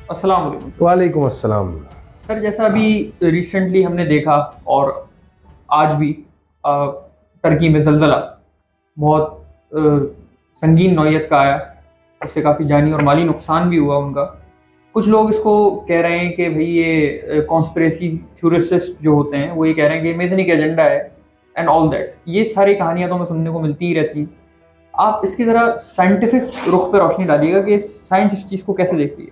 अस्सलाम वालेकुम। वालेकुम अस्सलाम। सर जैसा अभी रिसेंटली हमने देखा और आज भी अ, टर्की में ज़लज़ला बहुत संगीन नौइयत का आया। इससे काफ़ी जानी और माली नुकसान भी हुआ उनका। कुछ लोग इसको कह रहे हैं कि भई ये कॉन्स्पिरेसी थ्योरिस्ट्स जो होते हैं वो ये कह रहे हैं कि मेजनिक एजेंडा है एंड ऑल दैट। ये सारी कहानियाँ तो हमें सुनने को मिलती ही रहती हैं। आप इसकी ज़रा साइंटिफिक रुख पे रोशनी डालिएगा कि साइंस इस चीज़ को कैसे देखती है?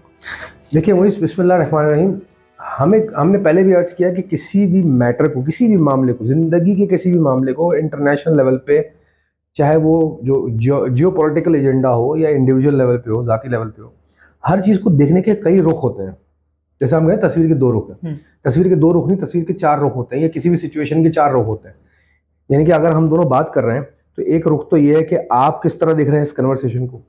देखिए मोइस, बिस्मिल्लाह रहमान रहीम। हमने पहले भी अर्ज़ किया कि किसी भी मैटर को, किसी भी मामले को, ज़िंदगी के किसी भी मामले को इंटरनेशनल लेवल पे, चाहे वो जो जियोपॉलिटिकल एजेंडा हो या इंडिविजुअल लेवल पे हो, ज़ाती लेवल पे हो, हर चीज़ को देखने के कई रुख होते हैं। जैसे हम कहें तस्वीर के दो रुख हैं। तस्वीर के दो रुख नहीं, तस्वीर के चार रुख होते हैं, या किसी भी सिचुएशन के चार रुख होते हैं। यानी कि अगर हम दोनों बात कर रहे हैं तो एक रुख तो ये है कि आप किस तरह देख रहे हैं इस कन्वर्सेशन को।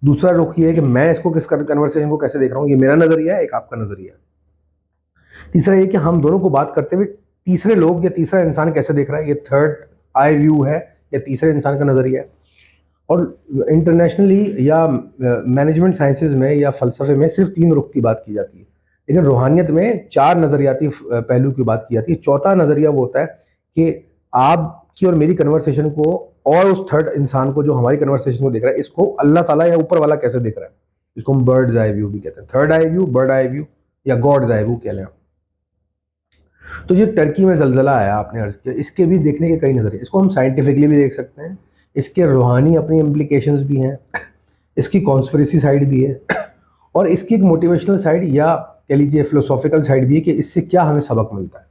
दूसरा रुख ये है कि मैं इसको किस कन्वर्सेशन को कैसे देख रहा हूँ, ये मेरा नज़रिया है, एक आपका नज़रिया है। तीसरा ये कि हम दोनों को बात करते हुए तीसरे लोग या तीसरा इंसान कैसे देख रहा है, ये थर्ड आई व्यू है या तीसरे इंसान का नज़रिया है। और इंटरनेशनली या मैनेजमेंट साइंसेज में या फ़लसफ़े में सिर्फ तीन रुख की बात की जाती है, लेकिन रूहानियत में चार नज़रियाती पहलू की बात की जाती है। चौथा नज़रिया वो होता है कि आपकी और मेरी कन्वर्सेशन को और उस थर्ड इंसान को जो हमारी कन्वर्सेशन को देख रहा है, इसको अल्लाह ताला या ऊपर वाला कैसे देख रहा है। इसको हम बर्ड्स आई व्यू भी कहते हैं, third eye view, bird eye view या गॉड्स आई व्यू कह लें। तो ये टर्की में ज़लज़ला आया, आपने अर्ज़ किया, इसके भी देखने के कई नज़रिए। इसको हम साइंटिफिकली भी देख सकते हैं, इसके रूहानी अपनी इम्प्लीकेशंस भी हैं, इसकी कॉन्स्पिरेसी साइड भी है, और इसकी एक मोटिवेशनल साइड या कह लीजिए फ़िलोसॉफ़िकल साइड भी है कि इससे क्या हमें सबक मिलता है।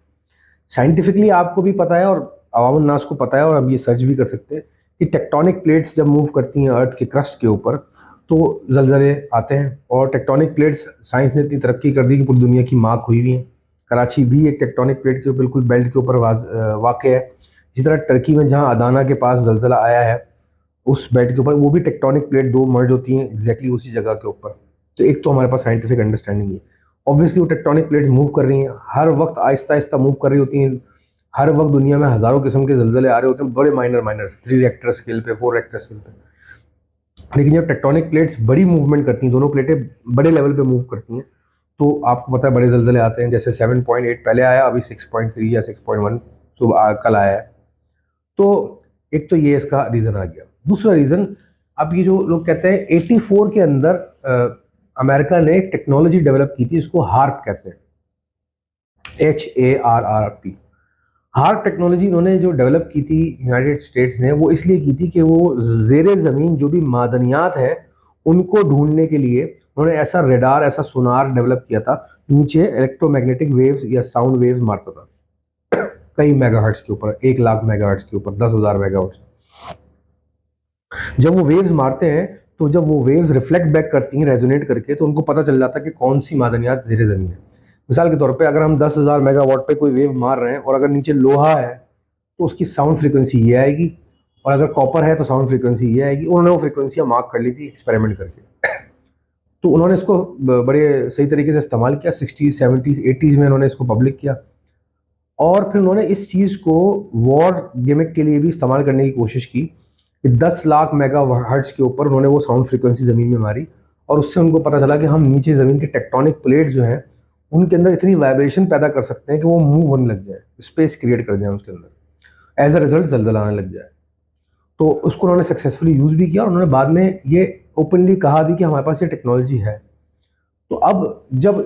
साइंटिफिकली आपको भी पता है और अवामुन नास को पता है, और अब ये सर्च भी कर सकते हैं कि टेक्टोनिक प्लेट्स जब मूव करती हैं अर्थ के क्रस्ट के ऊपर तो ज़लज़ले आते हैं। और टेक्टोनिक प्लेट्स, साइंस ने इतनी तरक्की कर दी कि पूरी दुनिया की मार्क हुई हुई हैं। कराची भी एक टेक्टोनिक प्लेट के बिल्कुल बेल्ट के ऊपर वाक़ है। जिस तरह टर्की में जहाँ अदाना के पास ज़लज़ला आया है, उस बेल्ट के ऊपर वो भी टेक्टोनिक प्लेट दो मर्ज होती हैं एग्जैक्टली उसी जगह के ऊपर। तो एक तो हमारे पास साइंटिफिक अंडरस्टैंडिंग है। ऑब्वियसली वो टेक्टोनिक प्लेट मूव कर रही हैं, हर वक्त आहिस्ता आहिस्ता मूव कर रही होती हैं। हर वक्त दुनिया में हज़ारों किस्म के ज़लज़ले आ रहे होते हैं, बड़े माइनर माइनर 3 रिएक्टर स्केल पे, 4 रिएक्टर स्केल पे। लेकिन जब टेक्टोनिक प्लेट्स बड़ी मूवमेंट करती हैं, दोनों प्लेटें बड़े लेवल पे मूव करती हैं, तो आपको पता है बड़े ज़लज़ले आते हैं। जैसे 7.8 पहले आया, अभी 6.3 या 6.1 सुबह कल आया है। तो एक तो ये इसका रीज़न आ गया। दूसरा रीज़न, अब ये जो लोग कहते हैं 84 के अंदर अमेरिका ने एक टेक्नोलॉजी डेवलप की थी, इसको हार्प कहते हैं, HARRP। हार्प टेक्नोलॉजी इन्होंने जो डेवलप की थी यूनाइटेड स्टेट्स ने, वो इसलिए की थी कि वो ज़ेरे ज़मीन जो भी मादनियात है उनको ढूंढने के लिए उन्होंने ऐसा रेडार, ऐसा सोनार डेवलप किया था। नीचे इलेक्ट्रोमैग्नेटिक वेव्स या साउंड वेव्स मारता था कई मेगाहर्ट्ज़ के ऊपर, 1 लाख मेगाहर्ट्ज़ के ऊपर, 10,000 मेगाहर्ट्ज़। जब वो वेव्स मारते हैं तो जब वो वेव्स रिफ्लेक्ट बैक करती हैं रेजोनेट करके, तो उनको पता चल जाता है कि कौन सी मादनियात ज़ेरे ज़मीन है। मिसाल के तौर पे अगर हम 10,000 मेगावाट पे कोई वेव मार रहे हैं और अगर नीचे लोहा है तो उसकी साउंड फ्रीक्वेंसी ये आएगी, और अगर कॉपर है तो साउंड फ्रीक्वेंसी ये आएगी। उन्होंने वो फ्रीक्वेंसियाँ मार्क कर ली थी एक्सपेरिमेंट करके। तो उन्होंने इसको बड़े सही तरीके से इस्तेमाल किया। 60s 70s 80s में उन्होंने इसको पब्लिक किया, और फिर उन्होंने इस चीज़ को वॉर गिमिक के लिए भी इस्तेमाल करने की कोशिश की कि 10 लाख मेगा हर्ट्ज़ के ऊपर उन्होंने वो साउंड फ्रीक्वेंसी ज़मीन में मारी, और उससे उनको पता चला कि हम नीचे ज़मीन के टेक्टोनिक प्लेट्स जो हैं उनके अंदर इतनी वाइब्रेशन पैदा कर सकते हैं कि वो मूव होने लग जाए, स्पेस क्रिएट कर जाए उसके अंदर, एज अ रिजल्ट ज़लज़ला आने लग जाए। तो उसको उन्होंने सक्सेसफुली यूज़ भी किया, और उन्होंने बाद में ये ओपनली कहा भी कि हमारे पास ये टेक्नोलॉजी है। तो अब जब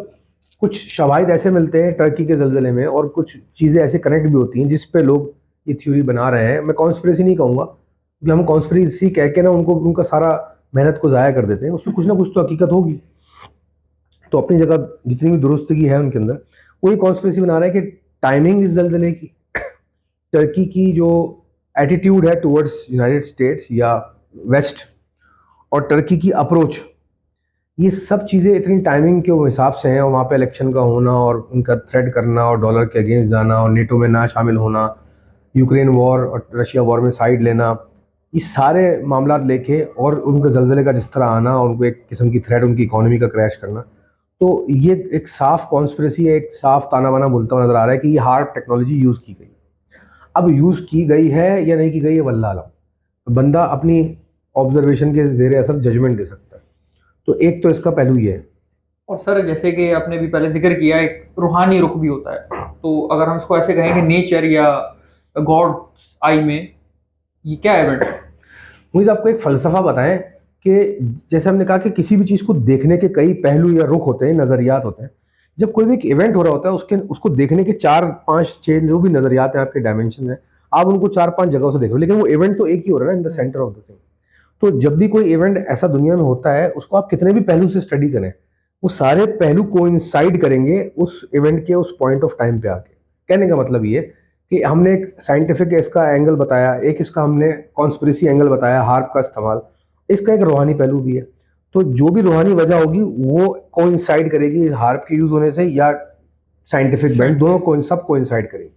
कुछ शवाहिद ऐसे मिलते हैं टर्की के ज़लज़ले में, और कुछ चीज़ें ऐसे कनेक्ट भी होती हैं जिस पे लोग ये थ्योरी बना रहे हैं, मैं कॉन्स्पिरेसी नहीं कहूँगा क्योंकि हम कॉन्स्पिरेसी कह के ना उनको, उनका सारा मेहनत को ज़ाया कर देते हैं। उसमें कुछ ना कुछ तो हकीकत होगी, तो अपनी जगह जितनी भी दुरुस्तगी है उनके अंदर, वो ये कॉन्स्पिरेसी बना रहे हैं कि टाइमिंग इस ज़लज़ले की, टर्की की जो एटीट्यूड है टुवर्ड्स यूनाइटेड स्टेट्स या वेस्ट, और टर्की की अप्रोच, ये सब चीज़ें इतनी टाइमिंग के हिसाब से हैं। और वहाँ पे इलेक्शन का होना, और उनका थ्रेट करना, और डॉलर के अगेंस्ट जाना, और नेटो में ना शामिल होना, यूक्रेन वॉर और रशिया वॉर में साइड लेना, ये सारे मामला लेके, और उनके ज़लज़ले का जिस तरह आना, और उनको एक किस्म की थ्रेट, उनकी इकोनॉमी का क्रैश करना, तो ये एक साफ कॉन्स्पिरेसी है, एक साफ ताना बाना बोलता हुआ नज़र आ रहा है कि ये हार्प टेक्नोलॉजी यूज़ की गई। अब यूज़ की गई है या नहीं की गई है वल्लाह आलम, बंदा अपनी ऑब्जर्वेशन के ज़ेरे असर जजमेंट दे सकता है। तो एक तो इसका पहलू ये है। और सर जैसे कि आपने भी पहले जिक्र किया, एक रूहानी रुख भी होता है, तो अगर हम इसको ऐसे कहें कि नेचर या गॉड आई में, ये क्या इवेंट है? मुझे आपको एक फ़लसफ़ा बताएं कि जैसे हमने कहा कि किसी भी चीज़ को देखने के कई पहलू या रुख होते हैं, नज़रियात होते हैं। जब कोई भी एक इवेंट हो रहा होता है, उसको देखने के 4, 5, 6 जो भी नज़रियात हैं, आपके डायमेंशन हैं, आप उनको 4-5 जगहों से देख रहे हो, लेकिन वो इवेंट तो एक ही हो रहा है ना, in the centre of the thing. तो जब भी कोई इवेंट ऐसा दुनिया में होता है, उसको आप कितने भी पहलू से स्टडी करें, वो सारे पहलू कोइंसाइड करेंगे उस इवेंट के उस पॉइंट ऑफ टाइम पे आके। कहने का मतलब ये कि हमने एक साइंटिफिक इसका एंगल बताया, एक इसका हमने कॉन्स्पिरेसी एंगल बताया, हार्प का इस्तेमाल, इसका एक रूहानी पहलू भी है। तो जो भी रूहानी वजह होगी वो कोइंसाइड करेगी हार्प के यूज होने से या साइंटिफिक बैंड, दोनों को सब कोइंसाइड करेगी।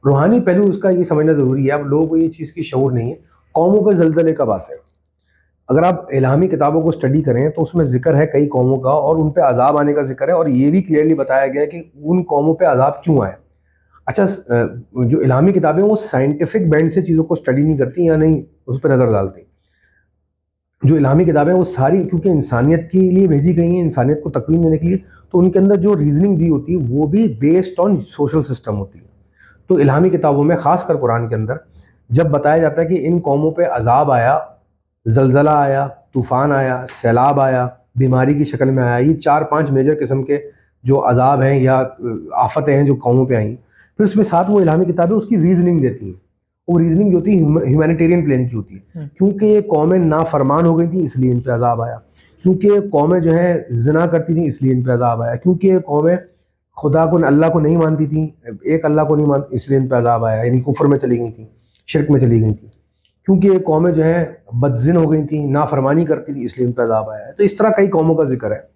रूहानी पहलू उसका ये समझना जरूरी है। अब लोगों को ये चीज़ की शऊर नहीं है। कौमों पर जल्जले कब आते हैं? अगर आप इल्हामी किताबों को स्टडी करें तो उसमें जिक्र है कई कौमों का, और उन पे अजाब आने का जिक्र है, और ये भी क्लियरली बताया गया है कि उन कौमों पे अजाब क्यों आए। अच्छा, जो इल्हामी किताबें वो साइंटिफिक बैंड से चीज़ों को स्टडी नहीं करती या नहीं उस पर नज़र डालती। जो इल्हामी किताबें वो सारी क्योंकि इंसानियत के लिए भेजी गई हैं, इंसानियत को तकवीन देने के लिए, तो उनके अंदर जो रीजनिंग दी होती है वो भी बेस्ड ऑन सोशल सिस्टम होती है। तो इल्हामी किताबों में, खासकर कुरान के अंदर, जब बताया जाता है कि इन कौमों पे अजाब आया, जलजला आया, तूफ़ान आया, सैलाब आया, बीमारी की शक्ल में आया, ये 4-5 मेजर किस्म के जो अजाब हैं या आफतें हैं जो कौमों पे आई, फिर उसमें साथ वो इल्हामी किताबें उसकी रीजनिंग देती हैं। वो रीजनिंग जो होती है ह्यूमैनिटेरियन प्लेन की होती है। क्योंकि ये कौमें नाफरमान हो गई थी इसलिए इन पे अजाब आया, क्योंकि ये कौमें जो है जिना करती थी इसलिए इन पे अजाब आया, क्योंकि ये कौमें खुदा को, अल्लाह को नहीं मानती थी, एक अल्लाह को नहीं मानती, इसलिए इन पे अजाब आया, यानी कुफर में चली गई थी, शिरक में चली गई थी। क्योंकि ये कौमें जो है बदजिन हो गई थी, नाफरमानी करती थी, इसलिए इन पे अजाब आया है। तो इस तरह कई कौमों का जिक्र है,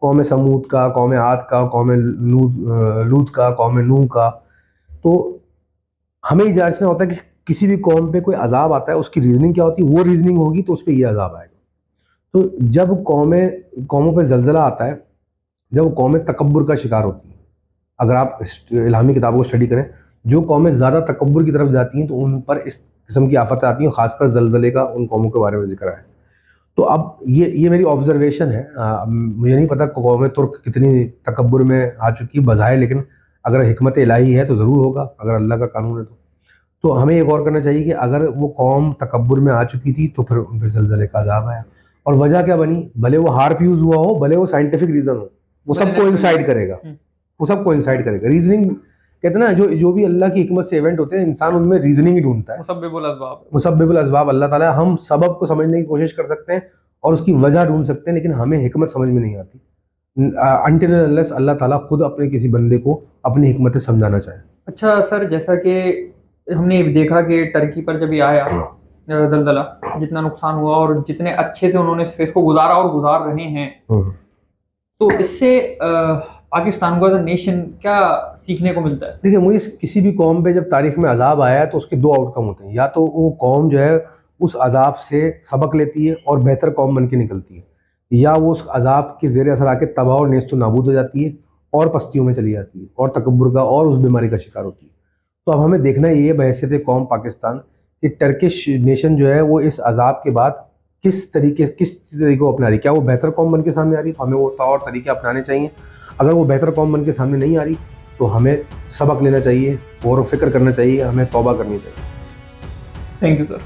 कौम समूद का, कौम आद का, कौम लूत का, कौम नूह का। तो हमें ये जांचना होता है कि किसी भी कौम पे कोई अजाब आता है उसकी रीजनिंग क्या होती है, वो रीजनिंग होगी तो उस पर यह अजाब आएगा। तो जब कौमों पे जलजला आता है, जब वो कौमें तकब्बुर का शिकार होती हैं, अगर आप इल्हामी किताबों को स्टडी करें, जो कौमें ज़्यादा तकब्बुर की तरफ जाती हैं तो उन पर इस किस्म की आफतें आती हैं, खासकर जलजले का उन कौमों के बारे में जिक्र है। तो अब ये मेरी ऑब्जर्वेशन है। मुझे नहीं पता कौम तुर्क कितनी तकब्बुर में आ चुकी है बज़ाहिर, लेकिन अगर हिकमत इलाही है तो ज़रूर होगा, अगर अल्लाह का कानून है तो हमें ये गौर करना चाहिए कि अगर वो कौम तकब्बुर में आ चुकी थी तो फिर उन पर ज़लज़ले का अज़ाब आया। और वजह क्या बनी? भले वो हार्प यूज़ हुआ हो, भले वो साइंटिफिक रीज़न हो, वो सब कोइंसाइड करेगा, वो सब कोइंसाइड करेगा। रीजनिंग कहते हैं ना, जो भी अल्लाह की हिकमत से इवेंट होते हैं, इंसान उनमें रीजनिंग ही ढूंढता है। मुसब्बिबुल असबाब अल्लाह ताला, हम सबब को समझने की कोशिश कर सकते हैं और उसकी वजह ढूंढ सकते हैं, लेकिन हमें हिकमत समझ में नहीं आती अनटिल अनलेस अल्लाह ताला खुद अपने किसी बंदे को अपनी हिकमत समझाना चाहे। अच्छा सर, जैसा कि हमने देखा कि टर्की पर जब ये आया जलजला, जितना नुकसान हुआ और जितने अच्छे से उन्होंने स्पेस को गुजारा और गुजार रहे हैं, तो इससे पाकिस्तान को एज अ नेशन क्या सीखने को मिलता है? देखिए, मुझे किसी भी कौम पे जब तारीख में अजाब आया है तो उसके 2 आउटकम होते हैं। या तो वो कौम जो है उस अजाब से सबक लेती है और बेहतर कौम बन के निकलती है, या वो उस अजाब के ज़ेर असर आके तबाह और नेस्त नाबूद हो जाती है और पस्तियों में चली जाती है और तकब्बुर का और उस बीमारी का शिकार होती है। तो अब हमें देखना ये है बहैसियत कौम पाकिस्तान कि टर्किश नेशन जो है वो इस अजाब के बाद किस तरीके को अपना रही है। क्या वो बेहतर कौम बन के सामने आ रही है? तो हमें वो तौर तरीके अपनाने चाहिए। अगर वो बेहतर कौम बन के सामने नहीं आ रही तो हमें सबक लेना चाहिए, गौर व फिक्र करना चाहिए, हमें तौबा करनी चाहिए। Thank you sir.